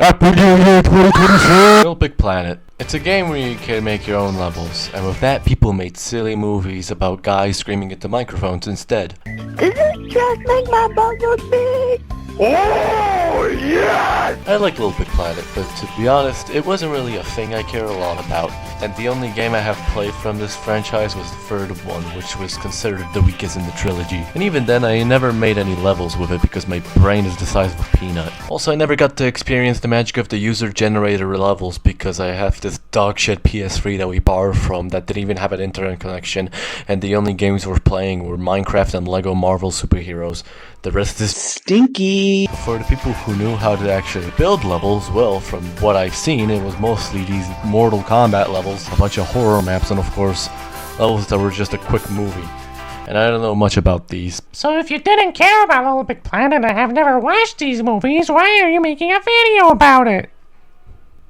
Happy New Year 2023! LittleBig Planet. It's a game where you can make your own levels, and with that, people made silly movies about guys screaming into microphones instead. Does this just make my butt look big? Oh, yes! I like LittleBig Planet, but to be honest, it wasn't really a thing I care a lot about, and the only game I have played from this franchise was the third one, which was considered the weakest in the trilogy. And even then, I never made any levels with it because my brain is the size of a peanut. Also, I never got to experience the magic of the user-generated levels because I have this dogshit PS3 that we borrowed from that didn't even have an internet connection, and the only games we're playing were Minecraft and Lego Marvel superheroes. The rest is stinky. For the people who knew how to actually build levels, well, from what I've seen, it was mostly these Mortal Kombat levels, a bunch of horror maps, and of course, levels that were just a quick movie. And I don't know much about these. So if you didn't care about LittleBig Planet and have never watched these movies, why are you making a video about it?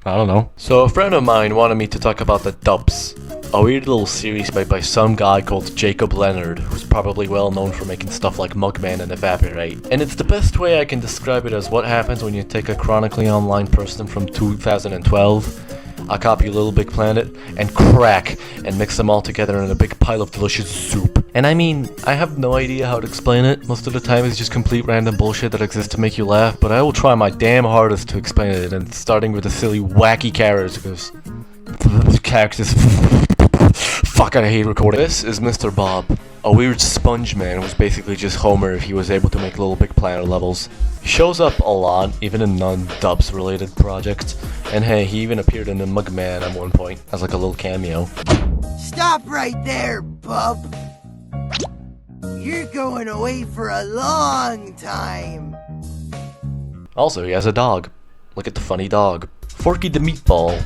I don't know. So a friend of mine wanted me to talk about the Dups, a weird little series made by some guy called Jacob Leonard, who's probably well known for making stuff like Mugman and Evaporate. And it's the best way I can describe it as what happens when you take a chronically online person from 2012, a copy of LittleBig Planet, and crack and mix them all together in a big pile of delicious soup. And I mean, I have no idea how to explain it. Most of the time it's just complete random bullshit that exists to make you laugh, but I will try my damn hardest to explain it, and starting with the silly wacky characters, because characters fuck, I hate recording. This is Mr. Bob, a weird sponge man who's basically just Homer if he was able to make LittleBig Planet levels. He shows up a lot, even in non-Dups related projects, and hey, he even appeared in the Mugman at one point as like a little cameo. Stop right there, bub. You're going away for a long time. Also, he has a dog. Look at the funny dog. Forky the Meatball,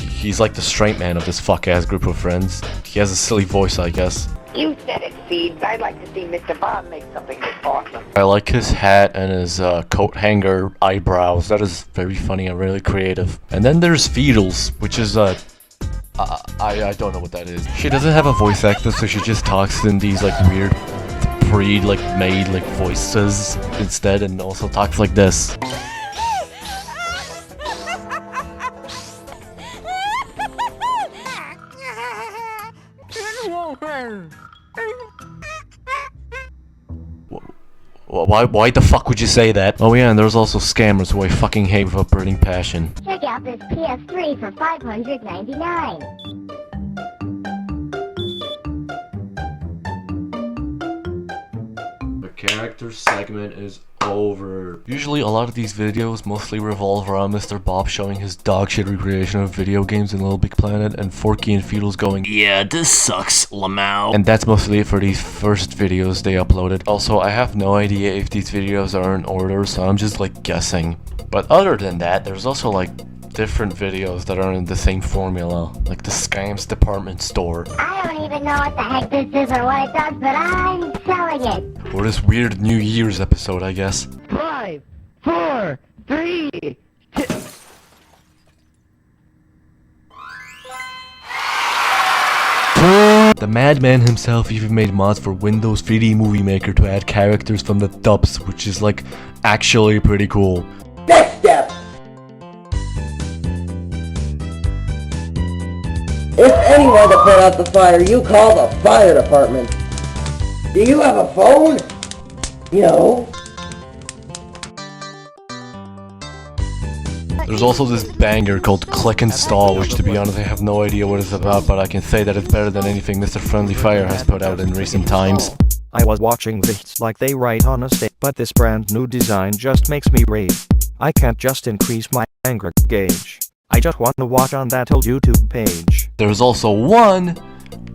he's like the straight man of this fuck-ass group of friends. He has a silly voice, I guess. You said it, Seeds. I'd like to see Mr. Bob make something this awesome. I like his hat and his coat hanger eyebrows. That is very funny and really creative. And then there's Feedles, which is I don't know what that is. She doesn't have a voice actor, so she just talks in these like weird made like voices instead, and also talks like this. Why the fuck would you say that? Oh yeah, and there's also scammers who I fucking hate with a burning passion. Check out this PS3 for $599. The character segment is over. Usually a lot of these videos mostly revolve around Mr. Bob showing his dogshit recreation of video games in LittleBig Planet, and Forky and Feedles going, "Yeah, this sucks, Lamau." And that's mostly it for these first videos they uploaded. Also, I have no idea if these videos are in order, so I'm just like guessing. But other than that, there's also like different videos that are in the same formula, like the Scams Department Store. I don't even know what the heck this is or what it does, but I'm selling it. Or this weird New Year's episode, I guess. 5, 4, 3, 2. The madman himself even made mods for Windows 3D Movie Maker to add characters from the Dups, which is like actually pretty cool. Next step. If anyone to put out the fire, you call the fire department. Do you have a phone? No. There's also this banger called Click and Stall, which to be honest I have no idea what it's about, but I can say that it's better than anything Mr. Friendly Fire has put out in recent times. I was watching this like they write on a stick, but this brand new design just makes me rage. I can't just increase my anger gauge. I just want to watch on that old YouTube page. There's also one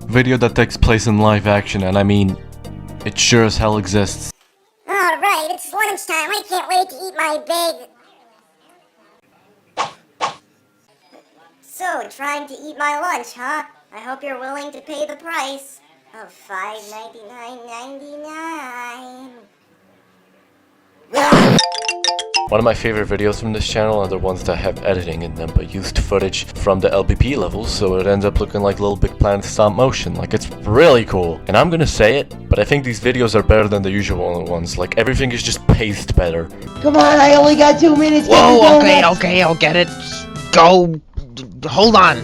video that takes place in live action, and I mean, it sure as hell exists. Alright, it's lunchtime. I can't wait to eat my big... So, trying to eat my lunch, huh? I hope you're willing to pay the price of $5.99.99. One of my favorite videos from this channel are the ones that have editing in them, but used footage from the LBP levels, so it ends up looking like LittleBig Planet stop motion. Like, it's really cool. And I'm gonna say it, but I think these videos are better than the usual ones. Like, everything is just paced better. Come on, I only got 2 minutes. Whoa, okay, I'll get it. Go. Hold on.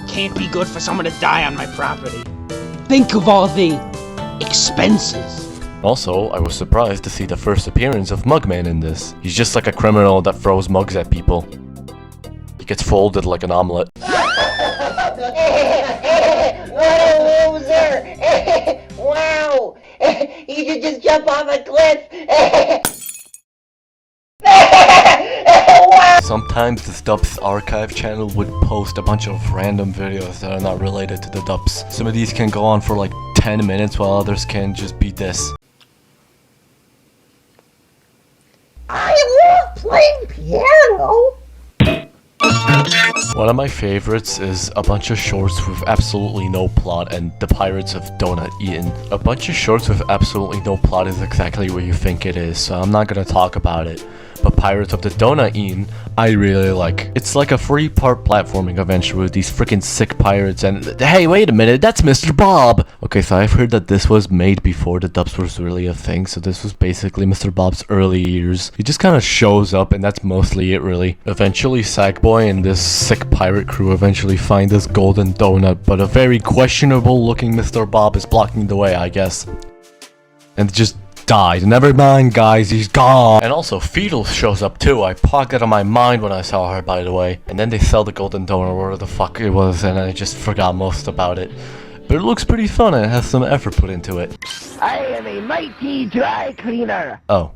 Can't be good for someone to die on my property. Think of all the expenses. Also, I was surprised to see the first appearance of Mugman in this. He's just like a criminal that throws mugs at people. He gets folded like an omelet. What a loser! Wow! You should just jump off a cliff! Sometimes this Dups archive channel would post a bunch of random videos that are not related to the Dups. Some of these can go on for like 10 minutes while others can just be this. I love playing piano! One of my favorites is a bunch of shorts with absolutely no plot and the Pirates of Donut Eaten. A bunch of shorts with absolutely no plot is exactly what you think it is, so I'm not gonna talk about it. But Pirates of the Donut Eaten, I really like. It's like a 3-part platforming adventure with these freaking sick pirates and hey, wait a minute, that's Mr. Bob! Okay, so I've heard that this was made before the Dups was really a thing, so this was basically Mr. Bob's early years. He just kind of shows up and that's mostly it really. Eventually Sackboy and this sick pirate crew eventually find this golden donut, but a very questionable looking Mr. Bob is blocking the way, I guess. And just died. Never mind, guys, he's gone. And also, Fetal shows up too. I pogged it on my mind when I saw her, by the way. And then they sell the golden donut, whatever the fuck it was, and I just forgot most about it. But it looks pretty fun and it has some effort put into it. I am a mighty dry cleaner. Oh.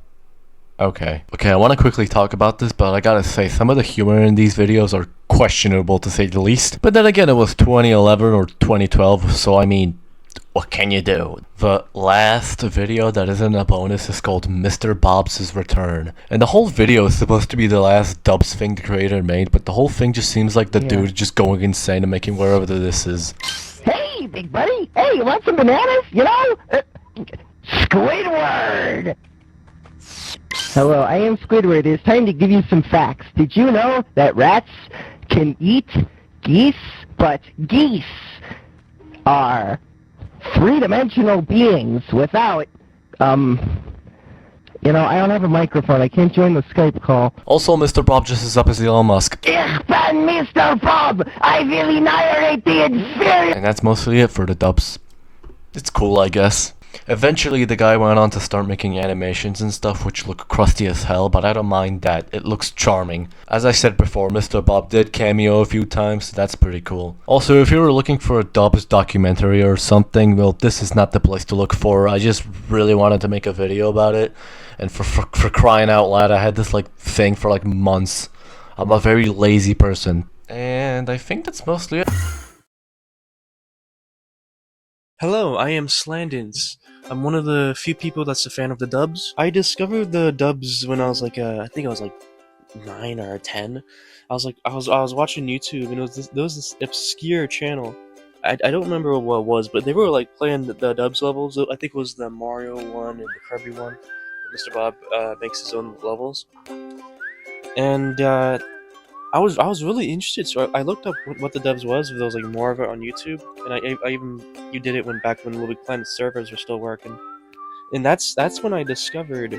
Okay. Okay, I want to quickly talk about this, but I gotta say, some of the humor in these videos are questionable to say the least. But then again, it was 2011 or 2012, so I mean, what can you do? The last video that isn't a bonus is called Mr. Bob's Return. And the whole video is supposed to be the last Dups thing the creator made, but the whole thing just seems like the dude just going insane and making wherever this is. Hey, big buddy. Hey, you want some bananas? You know? Squidward! Hello, I am Squidward. It's time to give you some facts. Did you know that rats can eat geese, but geese are 3-dimensional beings without, you know, I don't have a microphone. I can't join the Skype call. Also, Mr. Bob just as up as Elon Musk. Ich bin Mr. Bob! I will annihilate the inferior... And that's mostly it for the Dups. It's cool, I guess. Eventually, the guy went on to start making animations and stuff which look crusty as hell, but I don't mind that. It looks charming. As I said before, Mr. Bob did cameo a few times, so that's pretty cool. Also, if you were looking for a Dups documentary or something, well, this is not the place to look for. I just really wanted to make a video about it, and for crying out loud, I had this like thing for like months. I'm a very lazy person. And I think that's mostly it. Hello, I am Slandonsss. I'm one of the few people that's a fan of the Dubs. I discovered the Dubs when I was like, I think I was like 9 or 10. I was watching YouTube and there was this obscure channel. I don't remember what it was, but they were like playing the Dubs levels. I think it was the Mario one and the Kirby one. Mr. Bob makes his own levels, and I was really interested, so I looked up what the Dubs was, if there was like more of it on YouTube, and I even you did it back when LittleBig Planet servers were still working, and that's when I discovered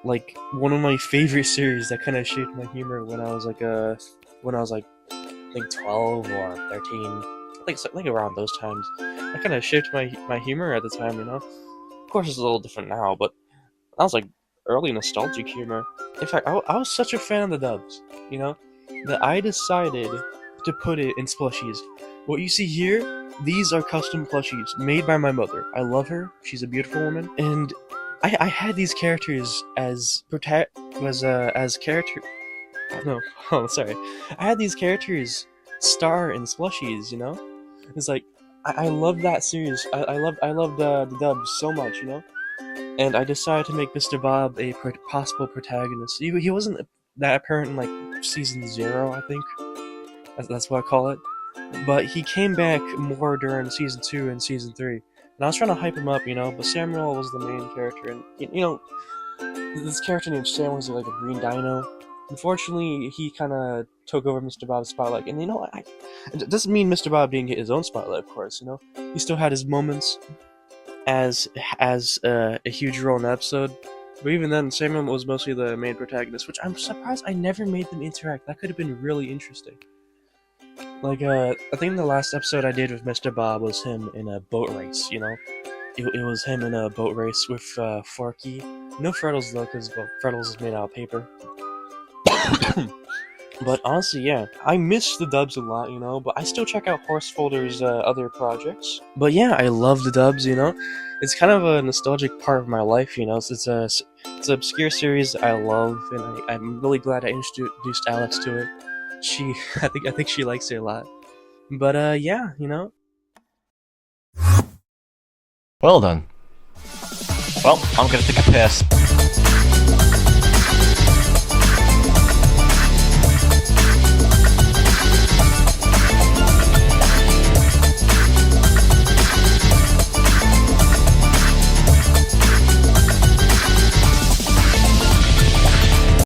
like one of my favorite series that kind of shaped my humor when I was like I think 12 or 13, like around those times. That kind of shaped my humor at the time, you know. Of course, it's a little different now, but that was like early nostalgic humor. In fact, I was such a fan of the Dubs, you know, that I decided to put it in plushies. What you see here, these are custom plushies made by my mother. I love her. She's a beautiful woman, and I had these characters as character. No, oh sorry. I had these characters star in plushies, you know. It's like I love that series. I loved the Dubs so much, you know. And I decided to make Mr. Bob a possible protagonist. He wasn't that apparent in like season 0, I think. That's what I call it. But he came back more during season 2 and season 3. And I was trying to hype him up, you know, but Samuel was the main character, and you know, this character named Samuel was like a green dino. Unfortunately, he kind of took over Mr. Bob's spotlight, and you know, it doesn't mean Mr. Bob didn't get his own spotlight, of course. You know, he still had his moments as a huge role in the episode. But even then, Samuel was mostly the main protagonist, which I'm surprised I never made them interact. That could have been really interesting. Like, I think the last episode I did with Mr. Bob was him in a boat race, you know? It was him in a boat race with Forky. No Freddles, though, because Freddles is made out of paper. But honestly, yeah, I miss the Dubs a lot, you know, but I still check out Horsefolder's other projects. But yeah, I love the Dubs, you know? It's kind of a nostalgic part of my life, you know? It's an obscure series I love, and I'm really glad I introduced Alex to it. I think she likes it a lot. But yeah, you know. Well done. Well, I'm gonna take a piss.